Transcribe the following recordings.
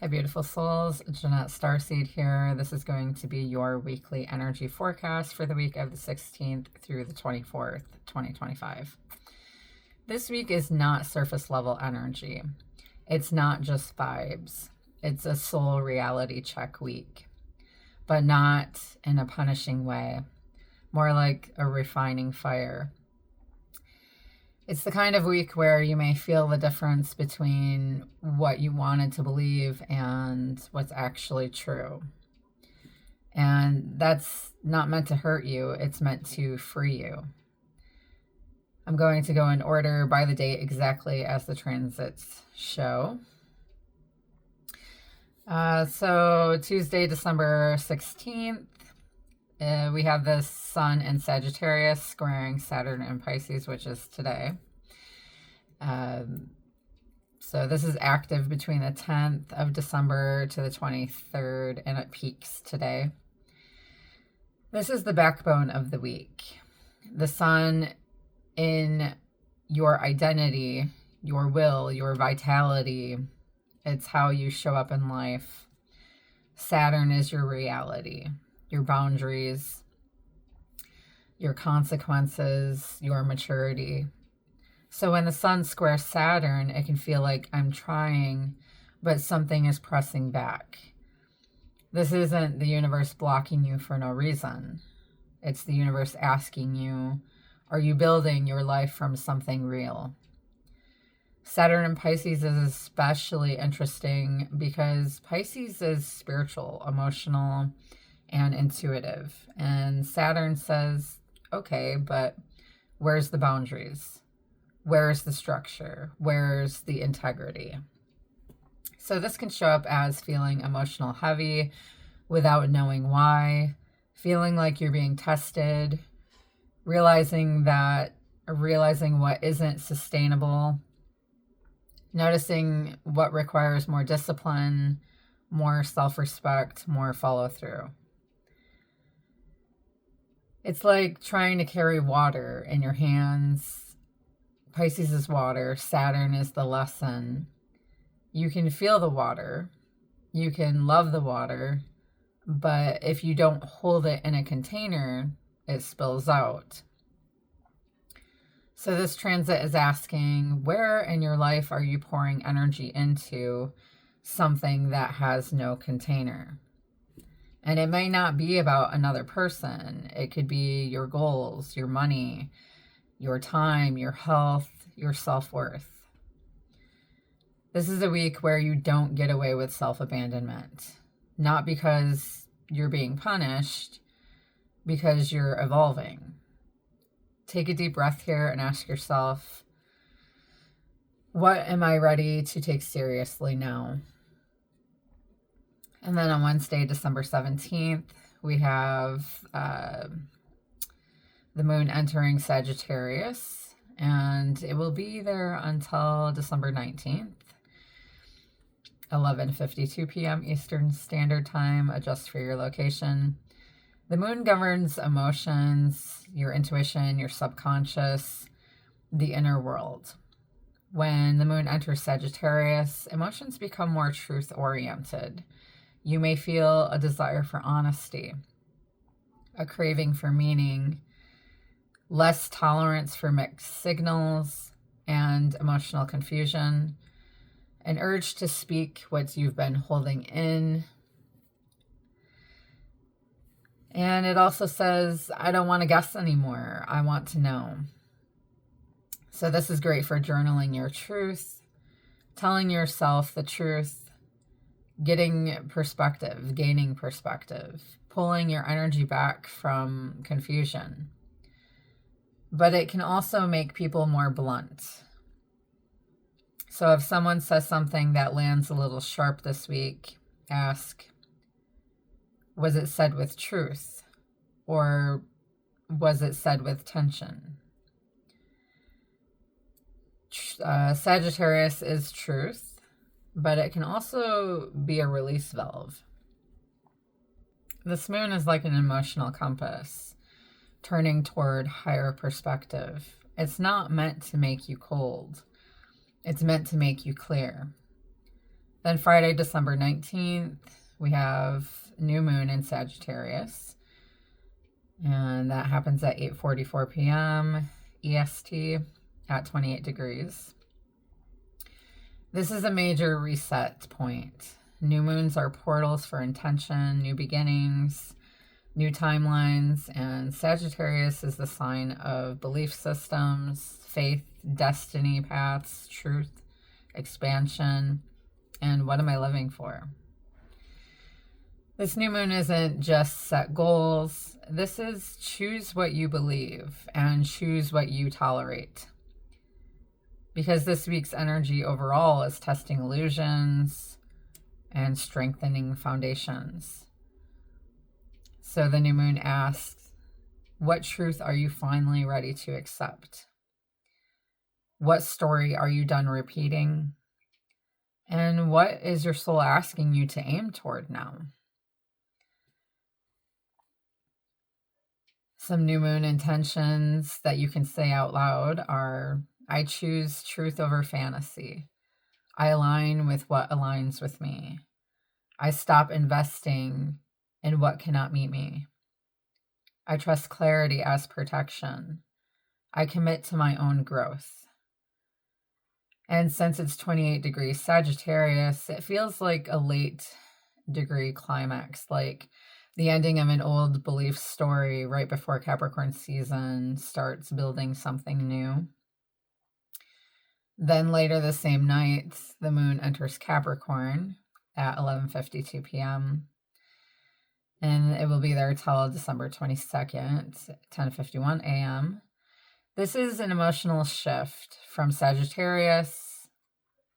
Hi, beautiful souls. Jeanette Starseed here. This is going to be your weekly energy forecast for the week of the 16th through the 24th, 2025. This week is not surface level energy. It's not just vibes. It's a soul reality check week, but not in a punishing way, more like a refining fire. It's the kind of week where you may feel the difference between what you wanted to believe and what's actually true. And that's not meant to hurt you, it's meant to free you. I'm going to go in order by the date exactly as the transits show. So Tuesday, December 16th, we have the Sun in Sagittarius squaring Saturn in Pisces, which is today. So this is active between the 10th of December to the 23rd, and it peaks today. This is the backbone of the week. The Sun in your identity, your will, your vitality. It's how you show up in life. Saturn is your reality, your boundaries, your consequences, your maturity. So when the Sun squares Saturn, it can feel like I'm trying, but something is pressing back. This isn't the universe blocking you for no reason. It's the universe asking you, are you building your life from something real? Saturn in Pisces is especially interesting because Pisces is spiritual, emotional, and intuitive. And Saturn says, okay, but where's the boundaries? Where's the structure? Where's the integrity? So this can show up as feeling emotional heavy without knowing why, feeling like you're being tested, realizing what isn't sustainable, noticing what requires more discipline, more self-respect, more follow-through. It's like trying to carry water in your hands. Pisces is water, Saturn is the lesson. You can feel the water, you can love the water, but if you don't hold it in a container, it spills out. So this transit is asking, where in your life are you pouring energy into something that has no container? And it may not be about another person. It could be your goals, your money, your time, your health, your self-worth. This is a week where you don't get away with self-abandonment. Not because you're being punished, because you're evolving. Take a deep breath here and ask yourself, what am I ready to take seriously now? And then on Wednesday, December 17th, we have the moon entering Sagittarius, and it will be there until December 19th, 11:52 p.m. Eastern Standard Time. Adjust for your location. The moon governs emotions, your intuition, your subconscious, the inner world. When the moon enters Sagittarius, emotions become more truth-oriented. You may feel a desire for honesty, a craving for meaning, less tolerance for mixed signals and emotional confusion, an urge to speak what you've been holding in. And it also says, I don't want to guess anymore. I want to know. So this is great for journaling your truth, telling yourself the truth, getting perspective, gaining perspective, pulling your energy back from confusion. But it can also make people more blunt. So if someone says something that lands a little sharp this week, ask, was it said with truth, or was it said with tension? Sagittarius is truth, but it can also be a release valve. This moon is like an emotional compass, turning toward higher perspective. It's not meant to make you cold. It's meant to make you clear. Then Friday, December 19th, we have new moon in Sagittarius. And that happens at 8:44 p.m. EST at 28 degrees. This is a major reset point. New moons are portals for intention, new beginnings, new timelines, and Sagittarius is the sign of belief systems, faith, destiny paths, truth, expansion, and what am I living for? This new moon isn't just set goals. This is choose what you believe and choose what you tolerate. Because this week's energy overall is testing illusions and strengthening foundations. So the new moon asks, what truth are you finally ready to accept? What story are you done repeating? And what is your soul asking you to aim toward now? Some new moon intentions that you can say out loud are, I choose truth over fantasy. I align with what aligns with me. I stop investing in what cannot meet me. I trust clarity as protection. I commit to my own growth. And since it's 28 degrees Sagittarius, it feels like a late degree climax, like the ending of an old belief story right before Capricorn season starts building something new. Then later the same night, the moon enters Capricorn at 11:52 p.m. And it will be there till December 22nd, 10:51 a.m. This is an emotional shift from Sagittarius,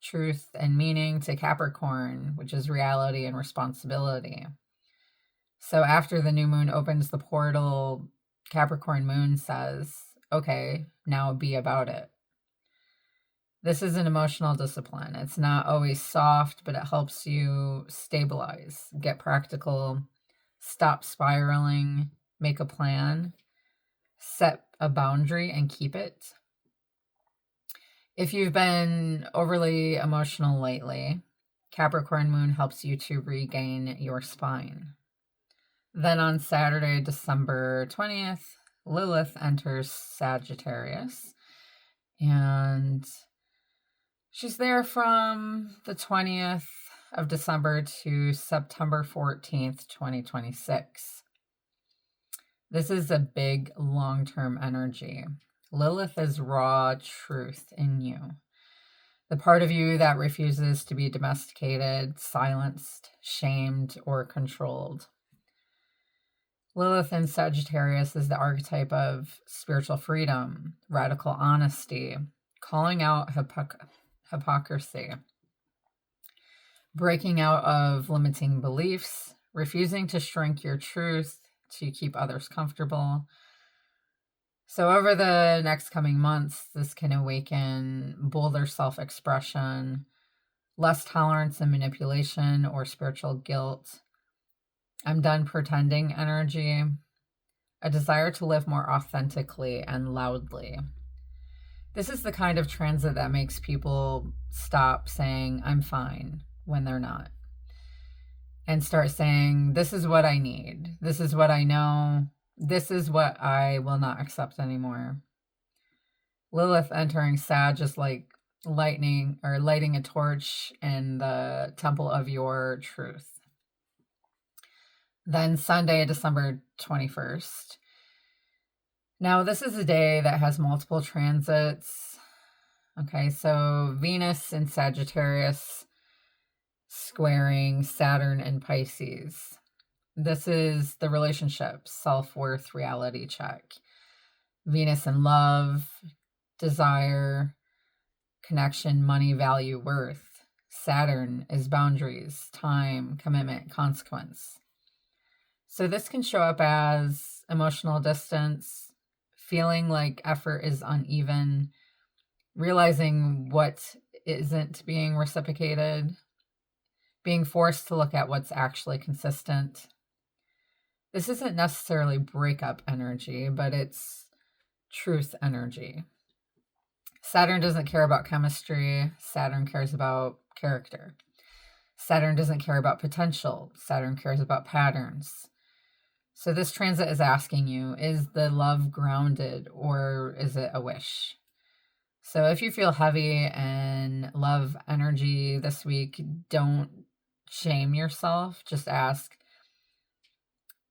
truth and meaning, to Capricorn, which is reality and responsibility. So after the new moon opens the portal, Capricorn moon says, okay, now be about it. This is an emotional discipline. It's not always soft, but it helps you stabilize, get practical, stop spiraling, make a plan, set a boundary, and keep it. If you've been overly emotional lately, Capricorn moon helps you to regain your spine. Then on Saturday, December 20th, Lilith enters Sagittarius, and she's there from the 20th of December to September 14th, 2026. This is a big long-term energy. Lilith is raw truth in you. The part of you that refuses to be domesticated, silenced, shamed, or controlled. Lilith in Sagittarius is the archetype of spiritual freedom, radical honesty, calling out hypocrisy, breaking out of limiting beliefs, refusing to shrink your truth to keep others comfortable. So over the next coming months, this can awaken bolder self-expression, less tolerance and manipulation or spiritual guilt. I'm done pretending energy, a desire to live more authentically and loudly. This is the kind of transit that makes people stop saying, I'm fine, when they're not. And start saying, this is what I need. This is what I know. This is what I will not accept anymore. Lilith entering Sag is like lighting a torch in the temple of your truth. Then Sunday, December 21st. Now, this is a day that has multiple transits. Okay, so Venus in Sagittarius squaring Saturn in Pisces. This is the relationship, self-worth, reality check. Venus in love, desire, connection, money, value, worth. Saturn is boundaries, time, commitment, consequence. So this can show up as emotional distance, feeling like effort is uneven, realizing what isn't being reciprocated, being forced to look at what's actually consistent. This isn't necessarily breakup energy, but it's truth energy. Saturn doesn't care about chemistry. Saturn cares about character. Saturn doesn't care about potential. Saturn cares about patterns. So this transit is asking you, is the love grounded or is it a wish? So if you feel heavy and love energy this week, don't shame yourself. Just ask,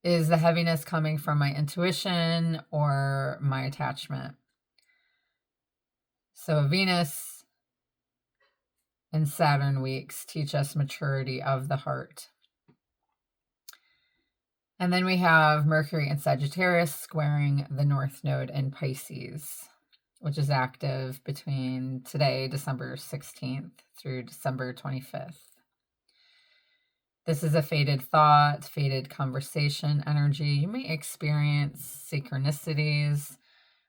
is the heaviness coming from my intuition or my attachment? So Venus and Saturn weeks teach us maturity of the heart. And then we have Mercury and Sagittarius squaring the North Node in Pisces, which is active between today, December 16th, through December 25th. This is a fated thought, fated conversation energy. You may experience synchronicities,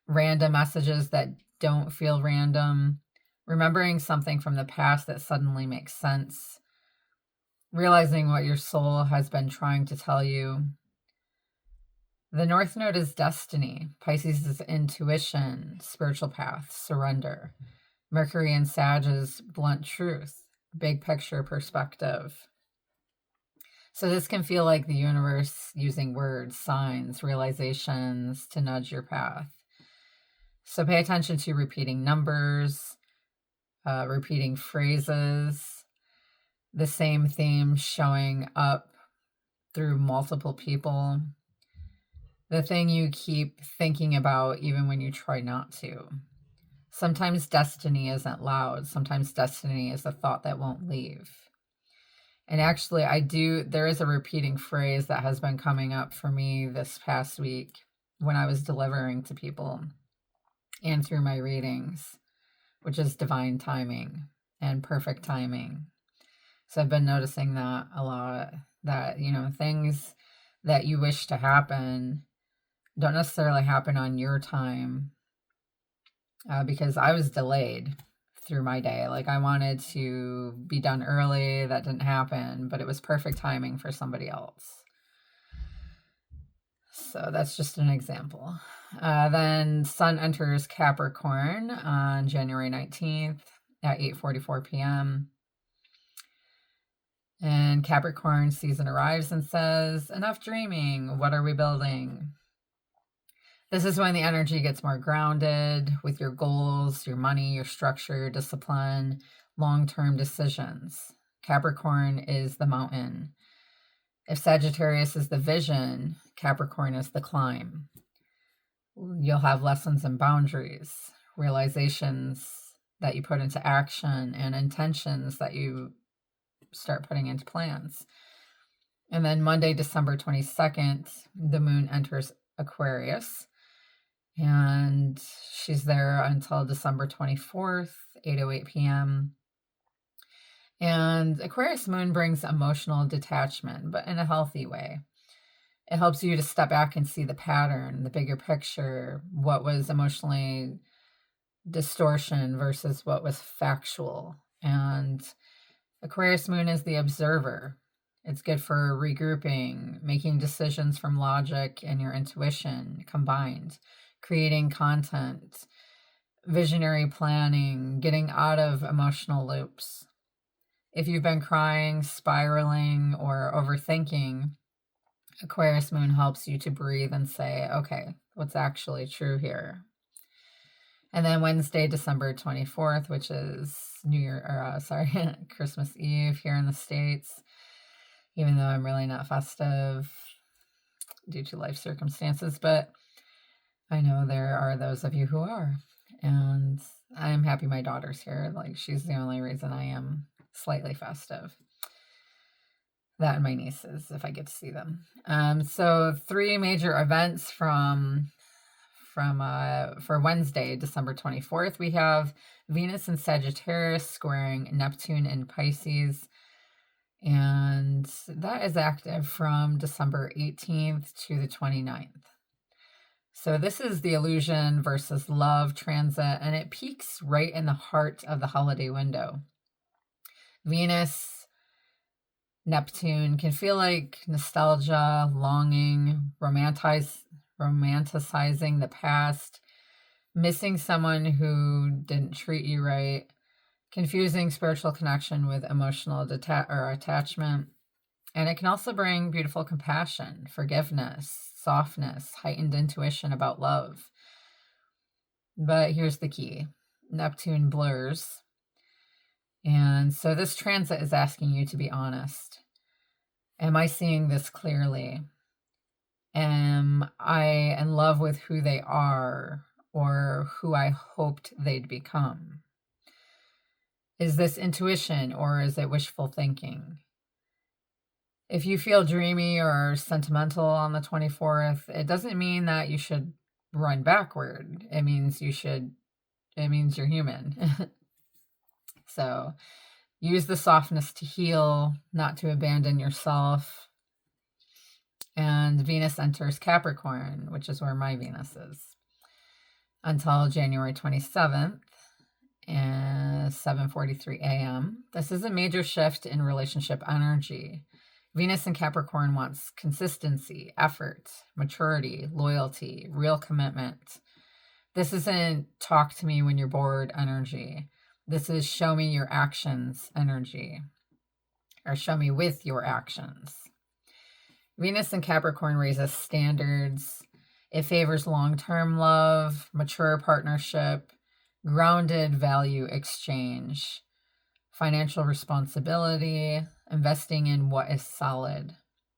random messages that don't feel random, remembering something from the past that suddenly makes sense, realizing what your soul has been trying to tell you. The North Node is destiny. Pisces is intuition, spiritual path, surrender. Mercury and Sag is blunt truth, big picture perspective. So this can feel like the universe using words, signs, realizations to nudge your path. So pay attention to repeating numbers, repeating phrases, the same theme showing up through multiple people. The thing you keep thinking about even when you try not to. Sometimes destiny isn't loud. Sometimes destiny is a thought that won't leave. And actually, there is a repeating phrase that has been coming up for me this past week when I was delivering to people and through my readings, which is divine timing and perfect timing. So I've been noticing that a lot, that, things that you wish to happen don't necessarily happen on your time, because I was delayed through my day. Like I wanted to be done early. That didn't happen, but it was perfect timing for somebody else. So that's just an example. Then Sun enters Capricorn on January 19th at 8:44 p.m. And Capricorn season arrives and says, enough dreaming. What are we building? This is when the energy gets more grounded with your goals, your money, your structure, your discipline, long-term decisions. Capricorn is the mountain. If Sagittarius is the vision, Capricorn is the climb. You'll have lessons and boundaries, realizations that you put into action, and intentions that you start putting into plans. And then Monday, December 22nd, the moon enters Aquarius. And she's there until December 24th, 8:08 p.m. And Aquarius moon brings emotional detachment, but in a healthy way. It helps you to step back and see the pattern, the bigger picture, what was emotionally distortion versus what was factual. And Aquarius moon is the observer. It's good for regrouping, making decisions from logic and your intuition combined, creating content, visionary planning, getting out of emotional loops. If you've been crying, spiraling, or overthinking, Aquarius moon helps you to breathe and say, okay, what's actually true here? And then Wednesday, December 24th, which is Christmas Eve here in the States, even though I'm really not festive due to life circumstances, but I know there are those of you who are, and I'm happy my daughter's here. Like, she's the only reason I am slightly festive. That and my nieces, if I get to see them. So 3 major events for Wednesday, December 24th. We have Venus and Sagittarius squaring Neptune in Pisces, and that is active from December 18th to the 29th. So this is the illusion versus love transit, and it peaks right in the heart of the holiday window. Venus, Neptune can feel like nostalgia, longing, romanticizing the past, missing someone who didn't treat you right, confusing spiritual connection with emotional attachment. And it can also bring beautiful compassion, forgiveness, softness, heightened intuition about love. But here's the key. Neptune blurs. And so this transit is asking you to be honest. Am I seeing this clearly? Am I in love with who they are or who I hoped they'd become? Is this intuition or is it wishful thinking? If you feel dreamy or sentimental on the 24th, it doesn't mean that you should run backward. It means you're human. So use the softness to heal, not to abandon yourself. And Venus enters Capricorn, which is where my Venus is, until January 27th and 7:43 a.m. This is a major shift in relationship energy. Venus in Capricorn wants consistency, effort, maturity, loyalty, real commitment. This isn't talk to me when you're bored energy. This is show me your actions energy, or show me with your actions. Venus in Capricorn raises standards. It favors long-term love, mature partnership, grounded value exchange, financial responsibility, investing in what is solid.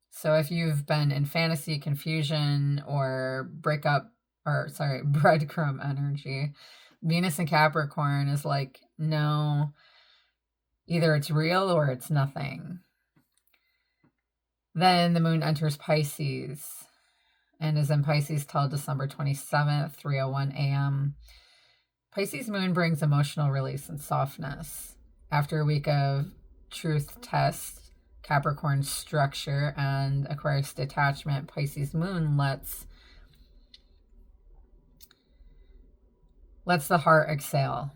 So if you've been in fantasy, confusion, or breadcrumb energy, Venus in Capricorn is like, no, either it's real or it's nothing. Then the moon enters Pisces and is in Pisces till December 27th, 3:01 a.m. Pisces moon brings emotional release and softness. After a week of truth test, Capricorn structure, and Aquarius detachment, Pisces moon lets the heart exhale.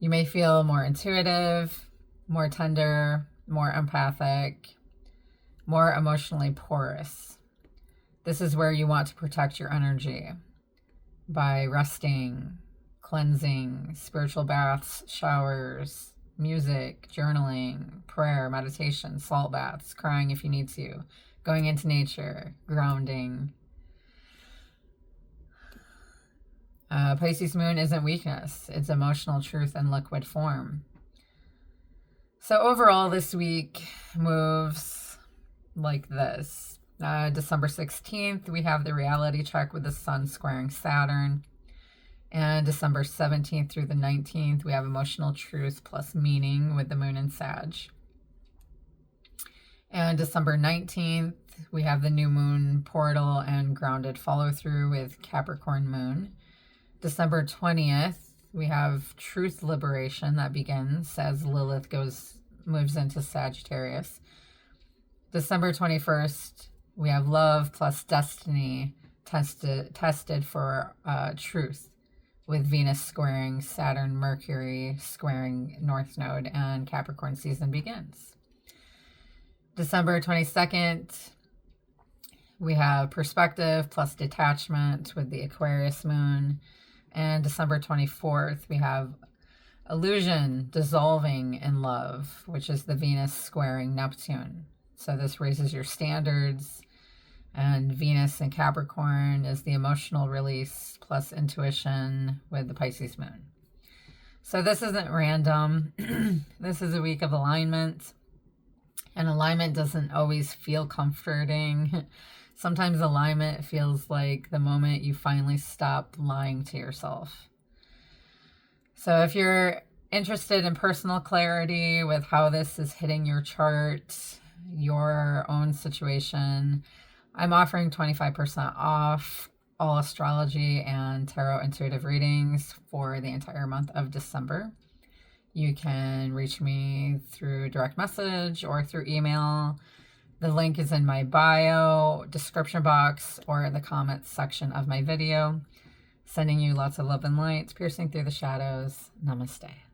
You may feel more intuitive, more tender, more empathic, more emotionally porous. This is where you want to protect your energy by resting, cleansing, spiritual baths, showers, music, journaling, prayer, meditation, salt baths, crying if you need to, going into nature, grounding. Pisces moon isn't weakness. It's emotional truth in liquid form. So overall, this week moves like this. December 16th, we have the reality check with the sun squaring Saturn. And December 17th through the 19th, we have emotional truth plus meaning with the moon in Sag. And December 19th, we have the new moon portal and grounded follow through with Capricorn moon. December 20th, we have truth liberation that begins as Lilith moves into Sagittarius. December 21st, we have love plus destiny tested for truth with Venus squaring Saturn, Mercury squaring North Node, and Capricorn season begins. December 22nd, we have perspective plus detachment with the Aquarius moon. And December 24th, we have illusion dissolving in love, which is the Venus squaring Neptune. So this raises your standards. And Venus in Capricorn is the emotional release plus intuition with the Pisces moon. So this isn't random. This is a week of alignment. And alignment doesn't always feel comforting. Sometimes alignment feels like the moment you finally stop lying to yourself. So if you're interested in personal clarity with how this is hitting your chart, your own situation, I'm offering 25% off all astrology and tarot intuitive readings for the entire month of December. You can reach me through direct message or through email. The link is in my bio, description box, or the comments section of my video. Sending you lots of love and light, piercing through the shadows. Namaste.